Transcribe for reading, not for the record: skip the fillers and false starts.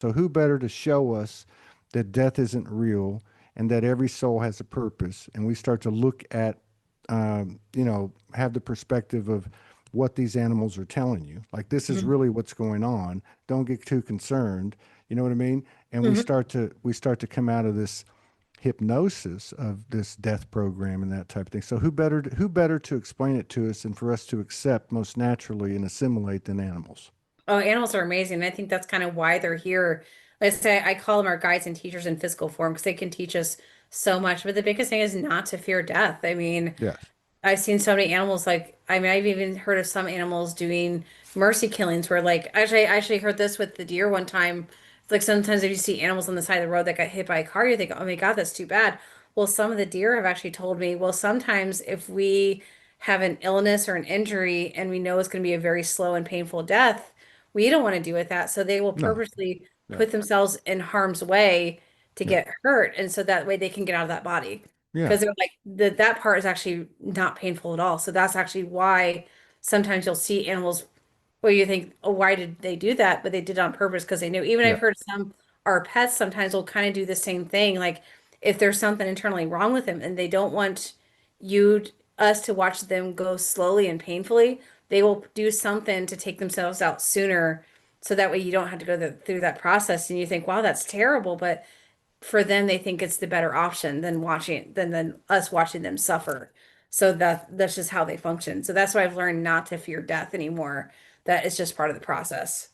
So who better to show us that death isn't real and that every soul has a purpose? And we start to look at, have the perspective of what these animals are telling you. Like this is Mhm. really what's going on. Don't get too concerned. You know what I mean? And we Mhm. start to we start to come out of this hypnosis of this death program and that type of thing. So who better to explain it to us and for us to accept most naturally and assimilate than animals? Oh, animals are amazing. I think that's kind of why they're here. Let's say I call them our guides and teachers in physical form because they can teach us so much. But the biggest thing is not to fear death. I mean, Yes. I've seen so many animals I've even heard of some animals doing mercy killings where I actually heard this with the deer one time. It's like sometimes if you see animals on the side of the road that got hit by a car, you think, oh my God, that's too bad. Well, some of the deer have actually told me, well, sometimes if we have an illness or an injury and we know it's going to be a very slow and painful death, we don't want to do with that. So they will No. purposely Yeah. put themselves in harm's way to Yeah. get hurt. And so that way they can get out of that body Yeah. because they're like that part is actually not painful at all. So that's actually why sometimes you'll see animals where you think, oh, why did they do that? But they did it on purpose because they knew. Even Yeah. I've heard some our pets sometimes will kind of do the same thing. Like if there's something internally wrong with them and they don't want you us to watch them go slowly and painfully, they will do something to take themselves out sooner. So that way you don't have to go through that process and you think, wow, that's terrible. But for them they think it's the better option than us watching them suffer. So that's just how they function. So that's why I've learned not to fear death anymore. That is just part of the process.